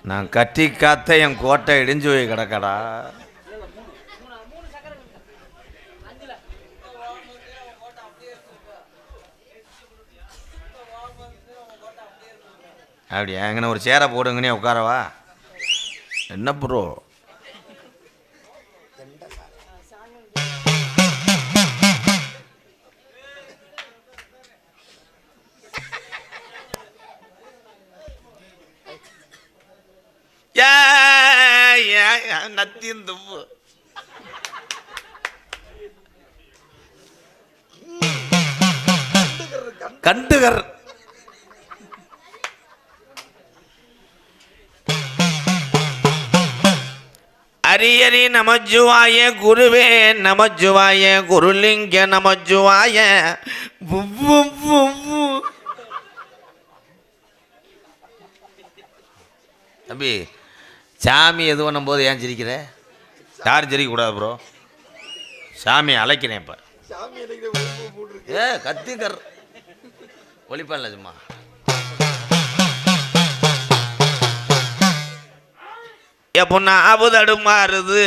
நான் கட்டி காத்த என் கோட்டை இடிஞ்சு போய் கிடக்கடா. அப்படியா? எங்கன்னு ஒரு சேரை போடுங்கன்னே உட்காரவா? என்ன ப்ரோ? நத்தியும் துப்பு கண்டுகர் ஹரியரி நமஜுவாய குருவே நமஜுவாய குருலிங்க நமஜுவாய. தம்பி, சாமி எது பண்ணும் போது ஏன் சிரிக்கிற? யாரும் சிரிக்கக்கூடாது ப்ரோ. சாமி அழைக்கிறேன் இப்போ. கத்திங்கர் ஒளிப்பல்ல சும்மா. எப்போ ஆபுதடு மாறுது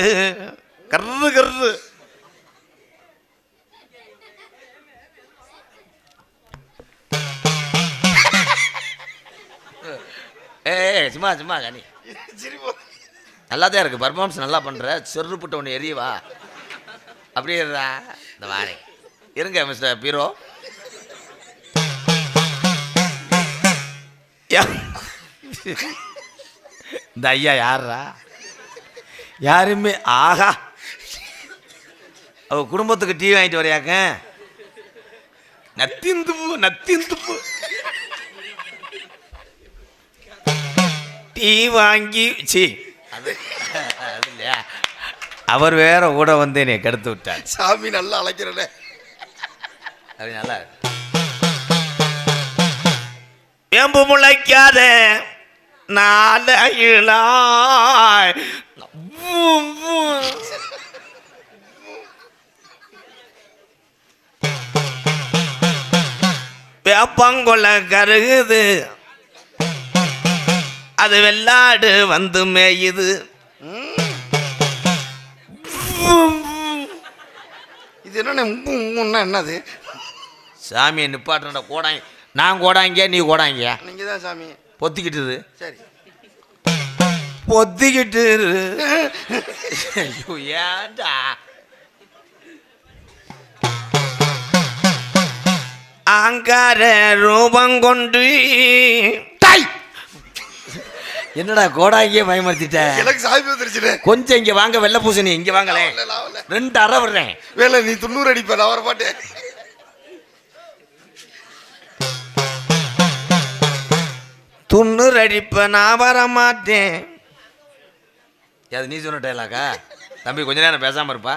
கர்ரு கர்ரு. சும்மா சும்மா கனி நல்லா தான் இருக்கு. பர்ஃபார்மன்ஸ் நல்லா பண்ணுற. சொருப்புட்ட ஒன்று எரியவா அப்படியே இந்த வாரே இருங்க மிஸ்டர் பீரோ. இந்த ஐயா யாரா? யாருமே ஆகா அவ குடும்பத்துக்கு டீ வாங்கிட்டு வரையாக்க. நத்திந்துப்பு நத்திந்துப்பு டீ வாங்கி சி அது இல்லையா? அவர் வேற கூட வந்து என்னை கெடுத்து விட்டார். சாமி நல்லா அழைக்கிறேன் அது நல்லா. வேம்பு முளைக்காத நாளையிலாய் வேப்பங்கொள்ள கருகுது அது வெள்ளாடு வந்து மேயுது. இது என்ன என்னது? சாமியை நிப்பாட்டுற கோடாங்க. நான் கோடாங்க நீ கோடாங்க. நீங்க தான் சாமி. பொத்திக்கிட்டு சரி பொத்திக்கிட்டு. ஐயோ ஏன்டா அங்கார ரூபம் கொண்டு என்னடா கோடாங்கே பயமுறுத்திட்ட? எனக்கு சாமி வந்துருச்சு. கொஞ்சம் இங்க வாங்க. வெள்ளை பூசணி இங்க வாங்களே. 2 அரை வர்றேன். வேலை நீ 90 அடிப்ப. நான் வர மாட்டேன். துண்ணூறு அடிப்ப நான் வர மாட்டேன். அது நீ சொன்ன டைலாக்கா? தம்பி கொஞ்ச நேரம் பேசாம இருப்பா.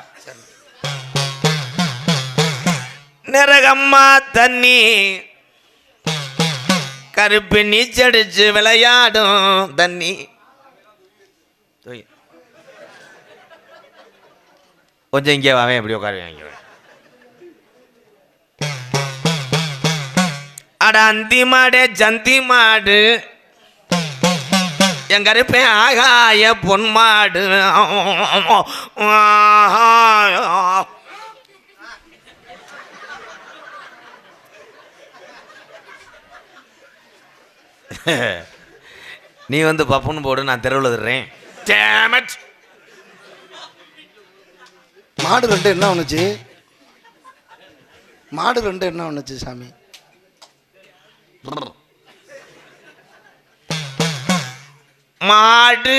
நிறகம்மா தண்ணி கருப்பு நீச்சடிச்சு விளையாடும் தண்ணி. கொஞ்சம் இங்கே வாவேன். எப்படி உட்காருவேன்? அட அந்தி மாடு ஜந்தி மாடு என் கருப்பேன் ஆகாய பொன் மாடு. நீ வந்து பப்புன்னு போடு, நான் தெருவில் தர்றேன். மாடு 2 என்ன ஒண்ணுச்சு? மாடு 2 என்ன ஒண்ணுச்சு சாமி? மாடு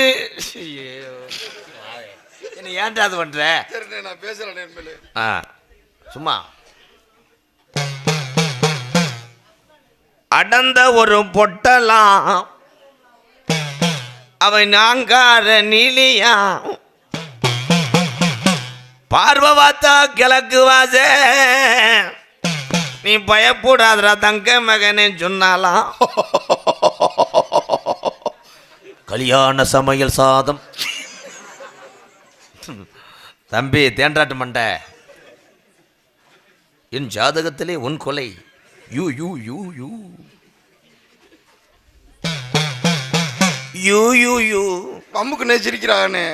என்ன ஏன்டா அது பண்ற? நான் பேசுறேன் சும்மா. அடந்த ஒரு பொட்டலாம் அவன் நாங்கார நீலியா பார்வை பார்த்தா கிழக்கு வாசே நீ பயப்படாதரா தங்க மகனே சொன்னாலாம். கல்யாண சமையல் சாதம். தம்பி தேன்றாட்டு மண்டை, என் ஜாதகத்திலே உன் கொலை. You you you you you you you பம்புக்கு நேச்சிருக்கிறானே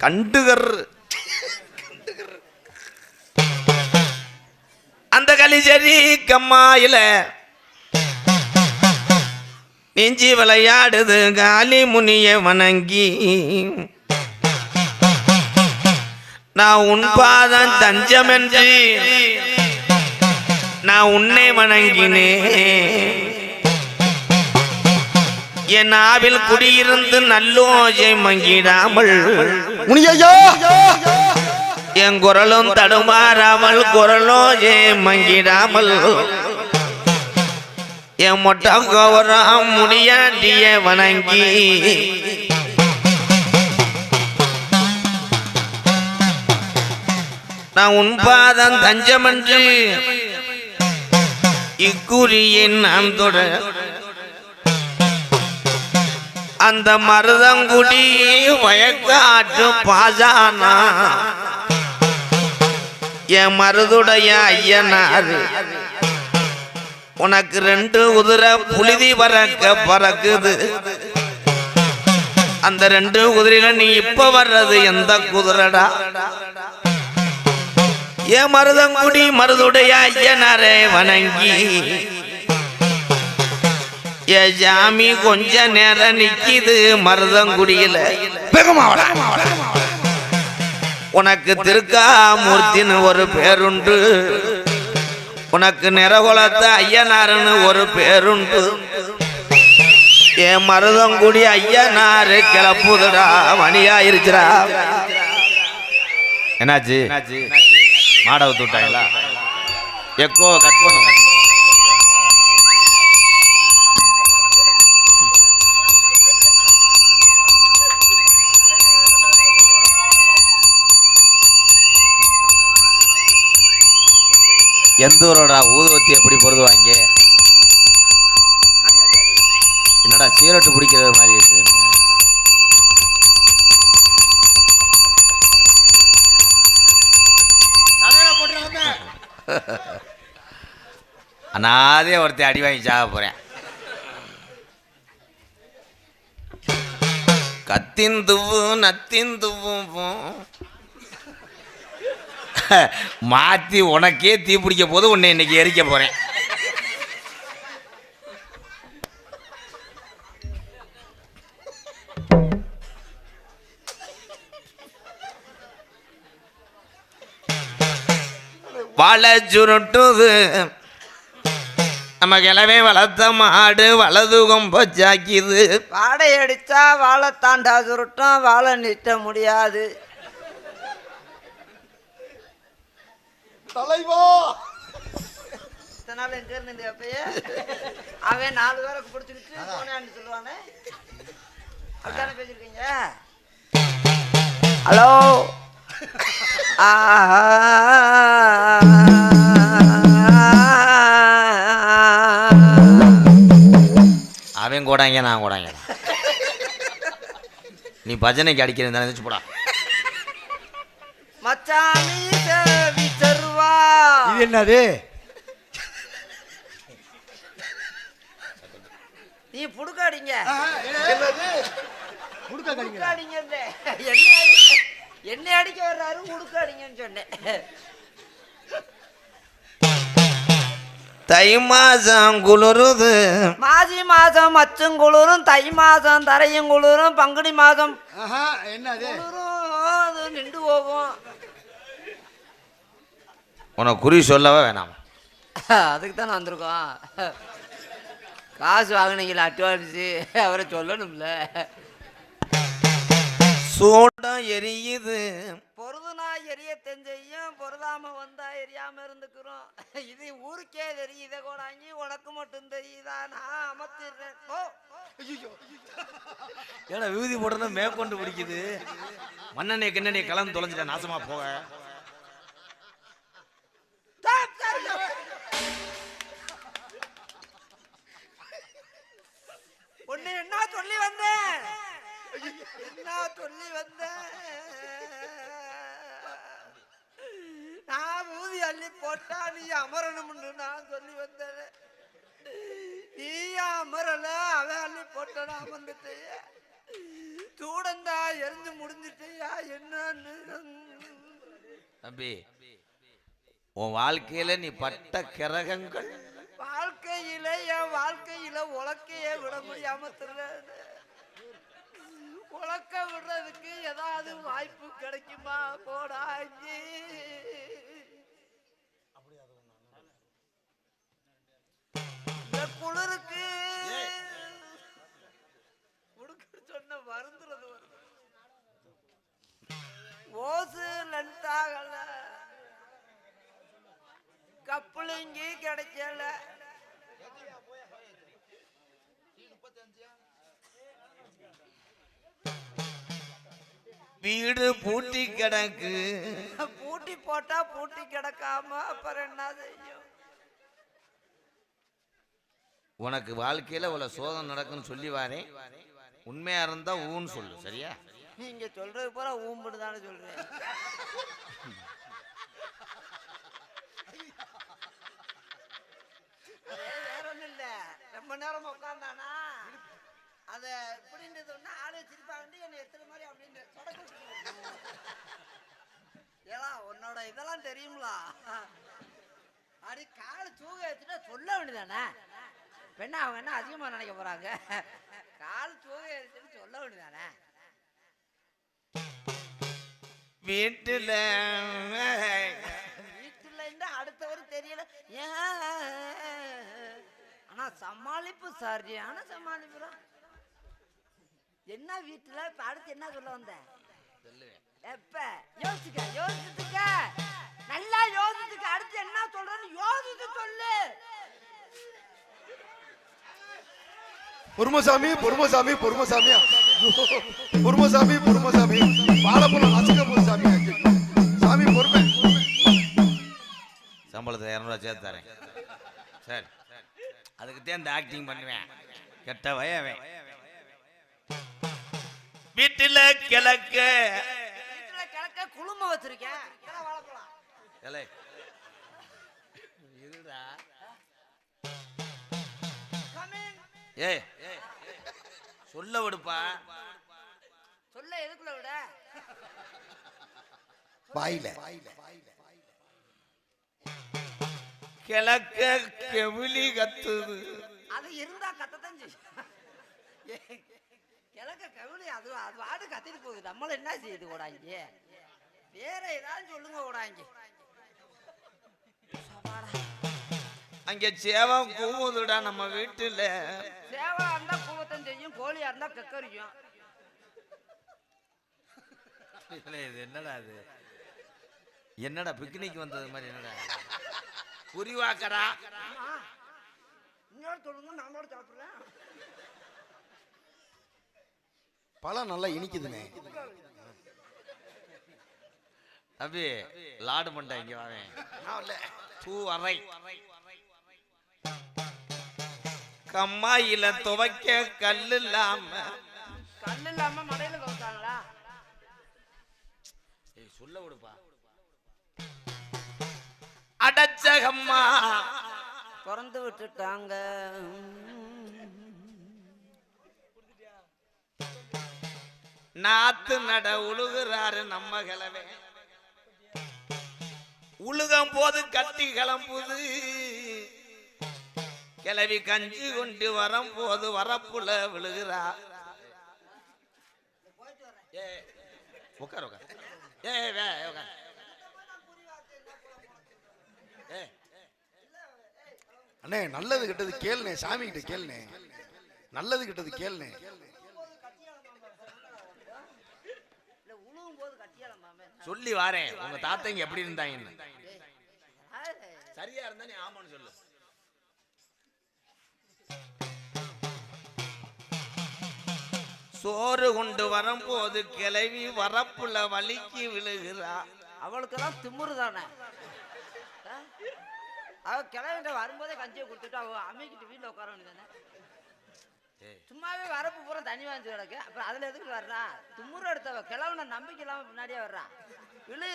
கண்டுகர் அந்த கலிச்சரி கம்மாயில நெஞ்சி விளையாடுது காலி முனிய வணங்கி நான் உன் பாதம் தஞ்சம் என்று நான் உன்னை வணங்கினேன் என் ஆவில் குடியிருந்து நல்லோஜை மங்கிடாமல் முனியையா என் குரலும் தடுமாறாமல் குரலோஜை மங்கிடாமல் என் மொட்டை கௌரம் முடியாண்டிய வணங்கி நான் உன் பாதம் தஞ்சமன்று இக்குறியின் நான் தொட அந்த மருதங்குடி வயக்காற்று பாசானா என் மருதுடைய ஐயனார் உனக்கு 2 குதிரை புழுதி பறக்குது அந்த 2 குதிரையில நீ இப்ப வர்றது எந்த குதிரடா என் மருதங்குடி மருதுடைய ஐயனாரே வணங்கி ஏ ஜாமி கொஞ்ச நேரம் நிக்கிது மருதங்குடியில உனக்கு திருக்காமூர்த்தின்னு ஒரு பேருண்டு உனக்கு நிறகுலத்த ஐயனாருன்னு ஒரு பேருண்டு என் மருதங்குடி ஐயனாரு கிளப்புதுடா மணியாயிருச்சுடா என்னாச்சு மாடவை தூட்டாங்களா எக்கோ கட் பண்ணுங்க எந்த ஊரோட ஊதுவத்தி எப்படி பொருதுவாங்க என்னடா சீரட்டு பிடிக்கிறது மாதிரி இருக்கு அனாதே ஒருத்தர் அடி வாங்கி சாக போறேன் கத்தின் துவு நத்தின் துவும் மாத்தி உனக்கே தீ பிடிக்க போது உன்னை இன்னைக்கு எரிக்க போறேன் வாழை சுருட்டுது நம்ம கிளவே வளர்த்த மாடு வலது கொம்ப ஜாக்கிது வாடை அடிச்சா வாழை தாண்டா சுருட்டும் வாழை நிறுத்த முடியாது தலைவா நாள் எங்க இருந்து அப்பயே அவன் 4 பேரை பிடிச்சிக்கிட்டு போனேன்னு சொல்லுவானே அப்படித்தானே பேசிருக்கீங்க ஹலோ அவன் கோடாங்க நான் கோடாங்க நீ பஜனைக்கு அடிக்கிறேன் நினைச்சு போடா மச்சாமி தேவி தருவா இது என்னது நீ புடுக்காடிங்க புடுக்காடிங்க என்ன அடிக்க வர்றாரு புடுக்காடிங்கன்னு சொன்னேன் தை மாசம் குளிருது மாசி மாசம் மச்சும் குளிரும் தை மாசம் தரையும் குளிரும் பங்குனி மாசம் என்னது அது நின்று போகும் உனக்கு குறி சொல்லவே வேணாம் அதுக்கு தானே வந்திருக்கோம் காசு வாங்கினீங்களா அட்வான்ஸு அவரை சொல்லணும்ல சூடம் எரியுது பொருதுனா எரிய தெரிஞ்சையும் பொருதாம வந்தா எரியாம இருந்துக்கிறோம் இது ஊருக்கே தெரியுத கோடாங்கி உனக்கு மட்டும் தெரியுதா நான் அமர்த்திடுறேன் ஏன்னா விபூதி போடணும் மேற்கொண்டு பிடிக்குது மண்ணெண்ணெய் கிண்ணெண்ணெய் கலந்து தொலைஞ்சிட்டேன் நாசமா போக ஒண்ணு என்ன சொல்லி வந்தேன் நான் ஊதி அள்ளி போட்டா நீ அமரணும்னு நான் சொல்லி வந்தேன் நீ அமரல அவன் அள்ளி போட்டடா வந்துட்டு சூடந்தா எரிஞ்சு முடிஞ்சிட்டியா என்னன்னு தம்பி உன் வாழ்க்கையில நீ பட்ட கிரகங்கள் வாழ்க்கையில என் வாழ்க்கையில உலக்கையே விட முடியாம திருறது உலக்க விடுறதுக்கு ஏதாவது வாய்ப்பு கிடைக்குமா போடாஞ்சி இந்த குளிருக்கு சொன்ன வருந்துறது ஓசு லென்த்தாகல கப்பலிங்கி கிடைக்கல வீடு பூட்டி கிடக்கு பூட்டி போட்டா பூட்டி கிடக்காம அப்புறம் என்ன செய்யும் உனக்கு வாழ்க்கையில இவ்வளவு சோதனை நடக்குன்னு சொல்லி வாரேன் உண்மையா இருந்தா ஊன்னு சொல்லு சரியா நீங்க சொல்றது பூரா ஊம்புடு தானே சொல்றேன் வேற ஒண்ணும் இல்ல ரொம்ப நேரம் உட்காந்தானா அத இப்படின்னு சொன்னா ஆளு சிரிப்பாங்க என்ன எத்தனை மாதிரி அப்படின்னு ஏலா உன்னோட இதெல்லாம் தெரியுங்களா அடி கால் தூங்க வச்சுட்டா சொல்ல வேண்டியதானே பெண்ணா அவங்க என்ன அதிகமா நினைக்க போறாங்க கால் தூங்க வச்சுன்னு சொல்ல வேண்டியதானே வீட்டுல வீட்டுல அடுத்தவரு தெரியல ஆனா சமாளிப்பு சரியான சமாளிப்புதான் என்ன வீட்டுல இப்ப அடுத்து என்ன சொல்ல வந்த எப்ப யோசிச்சுக்க நல்லா யோசிச்சுக்க அடுத்து என்ன சொல்றன்னு யோசிச்சு சொல்லு பொறுமசாமி பொறுமசாமி பொறுமசாமி பொறுமசாமி பொறுமசாமி வாழைப்பழம் நசுக்க போது சாமி சாமி பொறுமை சம்பளத்தை 200 சேர்த்து தரேன் சரி அதுக்குத்தான் இந்த ஆக்டிங் பண்ணுவேன் கெட்ட வயவன் வீட்டுல கிழக்க குழும வச்சிருக்கேன் ஏய் சொல்ல விடுப்பா சொல்ல எதுக்குள்ள விட வாயில கிழக்க கெவிலி கத்துது அது இருந்தா கத்தத்தான் செய்யும் கிழக்க கவிழி அது அது வாடு கத்திட்டு போகுது நம்மள என்ன செய்யுது கூடாங்க வேற ஏதாவது சொல்லுங்க கூடாங்க அங்க சேவம் கூவுதுடா நம்ம வீட்டுல சேவா இருந்தா கூவத்தம் செய்யும் கோழியா இருந்தா கக்கரியும் இது என்னடா அது என்னடா பிக்னிக் வந்தது மாதிரி என்னடா புரிவாக்கடா இன்னொரு சொல்லுங்க நாமோட சாப்பிடுறேன் பழம் நல்லா இனிக்குதுங்க தம்பி லாடு மண்டை இங்க வாங்க பூ அறை கம்மாயில துவைக்க கல்லு இல்லாம மடையில கவுத்தாங்களா சொல்ல விடுப்பா அடச்சகம்மா பிறந்து விட்டுட்டாங்க நாத்து நட உழுகுறாரு நம்ம கிழவே உழுகும் போது கத்தி கிளம்புது கிளவி கஞ்சி கொண்டு வரும் போது வரப்புல விழுகிறா உட்கார் உட்கார் அண்ணே நல்லது கெட்டது கேளுனே சாமி கிட்ட கேளுனே நல்லது கெட்டது கேளுனே சொல்லி வாரேன் உங்க தாத்தங்க எப்படி இருந்தாங்கன்னு சரியா இருந்தா நீ ஆமான்னு சொல்லு சோறு கொண்டு வரும்போது கிளவி வரப்புல வலிக்கு விழுகிறா அவளுக்கெல்லாம் திமுரு தானே அவ கிளவிட்ட வரும்போதே கஞ்சியை கொடுத்துட்டு அவ அமைக்கிட்டு வீட்டுல உட்கார வேண்டியதானே சும்மாவே வரப்பு பூரா தண்ணி வாங்கி கிடக்கு அப்புறம் அதுல எதுக்கு வர்றா திமுரு எடுத்தவ கிளவன நம்பிக்கை இல்லாம பின்னாடியே வர்றா விழு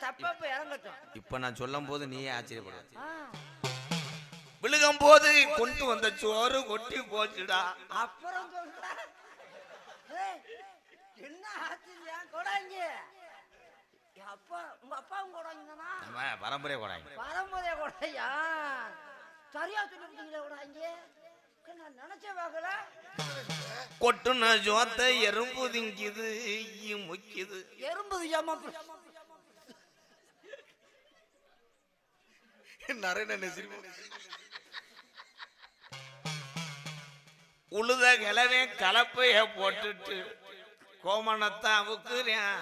தப்ப இறங்கட்டும் இப்ப நான் சொல்லும் போது நீயே ஆச்சரியப்படுவ விழுகும் போது கொண்டு வந்த சோறு கொட்டி போச்சுடா. அப்புறம் சொல்ற என்ன ஆச்சரியா கொடாங்க அப்பா உங்க அப்பாவும் கொடாங்கன்னா பரம்பரை கொடாங்க. பரம்பரையா கொடையா சரியா சொல்லிட்டீங்களா கொடாங்க நான் நினைச்ச வாக்கல. கொட்டுன ஜோத்த எறும்பு திங்குது முக்கியது. எறும்பு ஏமா நரேன சிரிப்பு. உழுத கிளவே கலப்பைய போட்டுட்டு கோமணத்தை அவுக்குறேன்.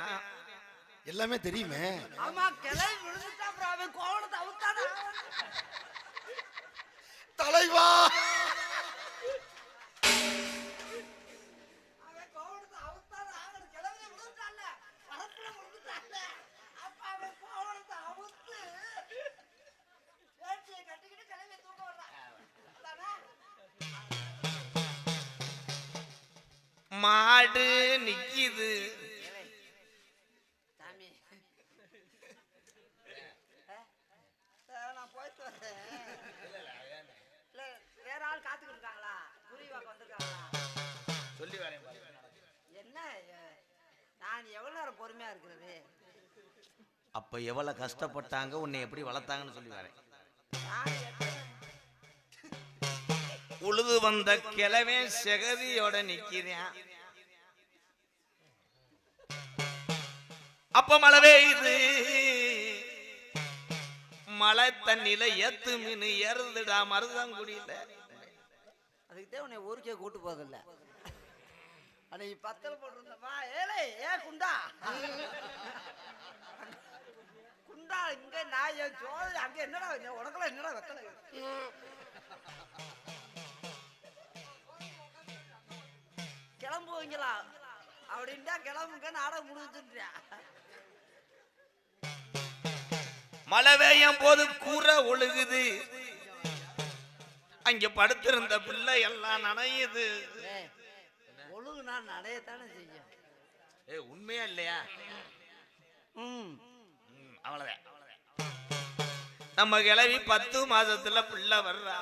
எல்லாமே தெரியுமே. ஆமா கிளவி விழுந்துட்டா அப்புறம் அவன் கோவணத்தை அவுத்தானா தலைவா. அவன் கோவணத்தை அவுத்தானா அவன் கிளவி விழுந்துட்டான்ல பரப்புல விழுந்துட்டான்ல அப்ப அவன் கோவணத்தை அவுத்து வேட்டியை கட்டிக்கிட்டு கிளவி தூக்க வர்றான். மாடு நிக்குது. சாமி நான் போயிட்டு வரேன். இல்ல வேற ஆள் காத்துக்கிட்டு இருக்காங்களா? குருவிவாக்க வந்திருக்காங்களா? சொல்லி வரேன். என்ன நான் எவ்வளவு நேரம் பொறுமையா இருக்கிறது? அப்ப எவ்வளவு கஷ்டப்பட்டாங்க உன்னை எப்படி வளர்த்தாங்கன்னு சொல்லி வரேன். உழுது வந்த கிழவே செகதியோட நிக்கிறேன். அப்ப மழை பெய்யுது. மழை தண்ணியில ஏத்து மீன் ஏறுதுடா மருதங்குடியில. அதுக்குதான் உன்னை ஊருக்கே கூட்டு போதில்ல. அன்னைக்கு பத்தல் போட்டிருந்தப்பா ஏலே ஏ குண்டா குண்டா இங்க நான் என் சோழ அங்க என்னடா உனக்கெல்லாம் என்னடா வெத்தலை கிளம்புவீங்களா அப்படின்ட்டா கிளம்புங்க நாடகம் முடிஞ்சுட்டியா. மழை பெய்யும் போது கூரை ஒழுகுது. அங்க படுத்திருந்த பிள்ளை எல்லாம் நனையுது. ஒழுங்குனா நடையத்தானே செய்யும். உண்மையா இல்லையா? அவ்வளவுதான். நம்ம கிளவி 10 மாசத்துல பிள்ளை வர்றா.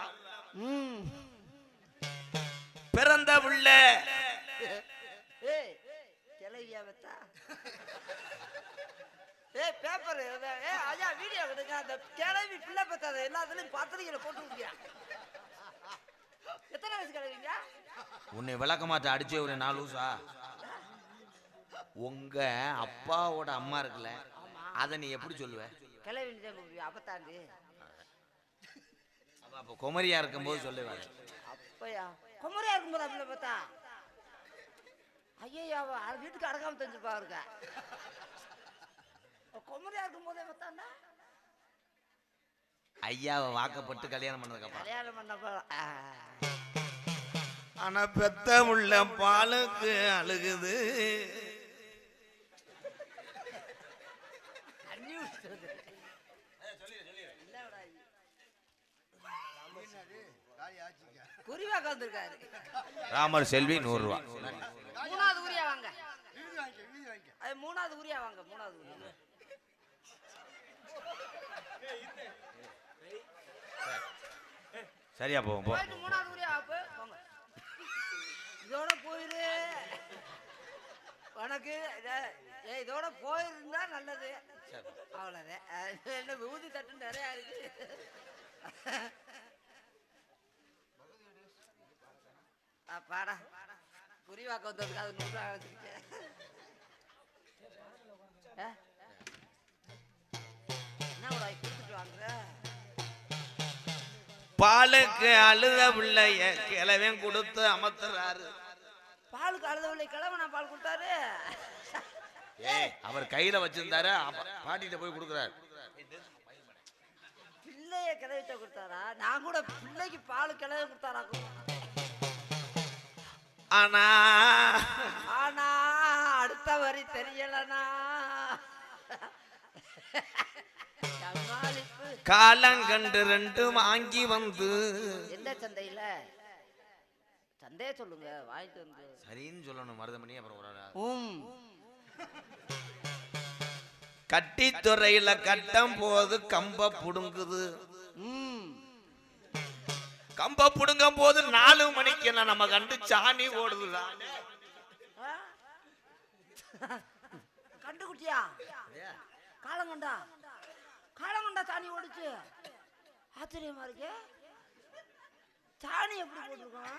பிறந்த பிள்ளை கிளவியா வச்சா பேப்பர் ஐயா வீடியோ எடுங்க. அந்த கிளவி பிள்ளை பத்தாத எல்லாத்துலயும் பத்திரிகையில போட்டு விட்டியா? எத்தனை வயசு கிளவிங்க? உன்னை விளக்க மாட்ட அடிச்சே ஒரு 4 ஊசா. உங்க அப்பாவோட அம்மா இருக்குல்ல அத நீ எப்படி சொல்லுவ? கிளவி அப்பத்தாண்டி அப்ப குமரியா இருக்கும்போது சொல்லுவாங்க. அப்பயா குமரியா இருக்கும்போது அப்படில பார்த்தா ஐயா வீட்டுக்கு அடக்காம தெரிஞ்சுப்பா இருக்க. குமரியா இருக்கும் போதே பார்த்தாண்டா ஐயாவை வாக்கப்பட்டு கல்யாணம் பண்ணதுக்கு கல்யாணம் பண்ணப்ப ஆனா பெத்த உள்ள பாலுக்கு அழுகுது. குறிவாக்க வந்திருக்காரு. ராமர் செல்வி 100 ரூபா. 3வது ஊரியா வாங்க. அது 3வது ஊரியா வாங்க. 3வது ஊரியா சரியா போவோம். 3வது ஊரியா போங்க. இதோட போயிரு உனக்கு இதோட போயிருந்தா நல்லது. அவ்வளவுதான். என்ன விபூதி தட்டு நிறைய இருக்கு. பாடா குறிவாக்க வந்ததுக்கு அது 100 ரூபா வச்சிருக்கேன். என்ன கொடுத்துட்டு வாங்க. பாலுக்கு அழுத பிள்ளைய கிளவன் கொடுத்து அமர்த்துறாரு. பாலுக்கு அழுத பிள்ளை கிளவனா பால் கொடுத்தாரு. அவர் கையில வச்சிருந்தாரு. பாட்டிட்ட போய் கொடுக்குறாரு. பிள்ளைய கிளவிட்ட கொடுத்தாரா? நான் கூட பிள்ளைக்கு பால் கிளவி கொடுத்தாரா? ஆனா ஆனா அடுத்த வரி தெரியலனா காலங்கண்டு 2 வாங்கி வந்து எந்த சந்தையில சந்தைய சொல்லுங்க வாங்கிட்டு வந்து சரின்னு சொல்லணும். மருதமணி அப்புறம் கட்டித்துறையில கட்டும் போது கம்ப புடுங்குது. கம்ப புடுங்கும் போது 4 மணிக்கு என்ன நம்ம கண்டு சாணி ஓடுதுடா. கண்டுக்குட்டியா காலங்கண்டா காலங்கண்டா சாணி ஓடிச்சு. ஆச்சரியமா இருக்கு. சாணி எப்படி போட்டிருக்கோம்?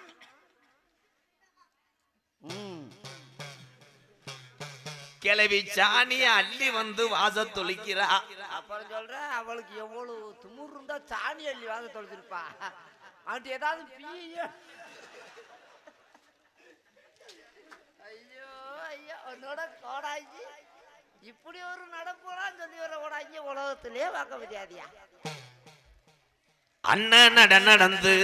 கிளவி சாணிய அள்ளி வந்து வாச தொளிக்கிறா. அப்புறம் சொல்ற அவளுக்கு எவ்வளவு துமுறு இருந்தா சாணி அள்ளி வாச தொலைச்சிருப்பா. அவன்ட்டு ஏதாவது பீய. ஐயோ ஐயோ உன்னோட கோடாங்கி இப்படி ஒரு நடப்புறான்னு சொல்லி வர கோடாங்கி உலகத்திலே பார்க்க முடியாதியா. அண்ணன் நடந்து